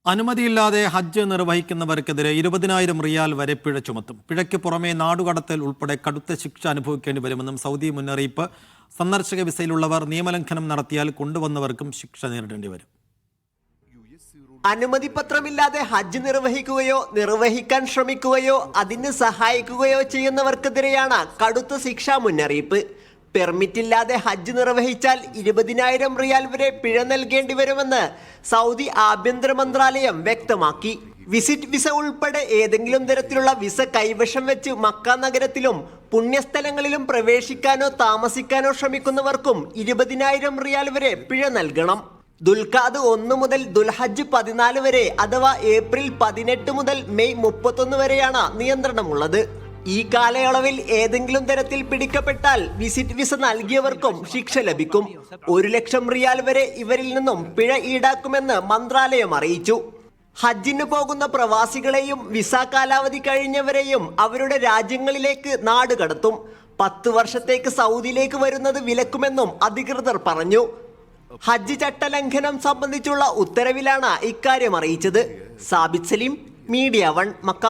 അനുമതിയില്ലാതെ ഹജ്ജ് നിർവഹിക്കുന്നവർക്കെതിരെ 20,000 റിയാൽ വരെ പിഴ ചുമത്തും. പിഴയ്ക്ക് പുറമെ നാടുകടത്തൽ ഉൾപ്പെടെ കടുത്ത ശിക്ഷ അനുഭവിക്കേണ്ടി വരുമെന്നും സൗദി മുന്നറിയിപ്പ്. സന്ദർശക വിസയിലുള്ളവർ നിയമലംഘനം നടത്തിയാൽ കൊണ്ടുവന്നവർക്കും ശിക്ഷ നേരിടേണ്ടി വരും. അനുമതി പത്രമില്ലാതെ ഹജ്ജ് നിർവഹിക്കുകയോ നിർവഹിക്കാൻ ശ്രമിക്കുകയോ അതിന് സഹായിക്കുകയോ ചെയ്യുന്നവർക്കെതിരെയാണ് കടുത്ത ശിക്ഷാ മുന്നറിയിപ്പ്. പെർമിറ്റില്ലാതെ ഹജ്ജ് നിർവഹിച്ചാൽ 20,000 റിയാൽ വരെ പിഴ നൽകേണ്ടി വരുമെന്ന് സൗദി ആഭ്യന്തര മന്ത്രാലയം വ്യക്തമാക്കി. വിസിറ്റ് വിസ ഉൾപ്പെടെ ഏതെങ്കിലും തരത്തിലുള്ള വിസ കൈവശം വെച്ച് മക്ക നഗരത്തിലും പുണ്യസ്ഥലങ്ങളിലും പ്രവേശിക്കാനോ താമസിക്കാനോ ശ്രമിക്കുന്നവർക്കും 20,000 റിയാൽ വരെ പിഴ നൽകണം. ദുൽഖഅദ് 1 മുതൽ ദുൽഹജ്ജ് 14 വരെ അഥവാ ഏപ്രിൽ 18 മുതൽ മെയ് 31 വരെയാണ് നിയന്ത്രണമുള്ളത്. ഈ കാലയളവിൽ ഏതെങ്കിലും തരത്തിൽ പിടിക്കപ്പെട്ടാൽ വിസിറ്റ് വിസ നൽകിയവർക്കും ശിക്ഷ ലഭിക്കും. 1,00,000 റിയാൽ വരെ ഇവരിൽ നിന്നും പിഴ ഈടാക്കുമെന്ന് മന്ത്രാലയം അറിയിച്ചു. ഹജ്ജിന് പോകുന്ന പ്രവാസികളെയും വിസ കാലാവധി കഴിഞ്ഞവരെയും അവരുടെ രാജ്യങ്ങളിലേക്ക് നാട് കടത്തും. 10 വർഷത്തേക്ക് സൗദിയിലേക്ക് വരുന്നത് വിലക്കുമെന്നും അധികൃതർ പറഞ്ഞു. ഹജ്ജ് ചട്ടലംഘനം സംബന്ധിച്ചുള്ള ഉത്തരവിലാണ് ഇക്കാര്യം അറിയിച്ചത്. Sabith Saleem, media 1, Mecca.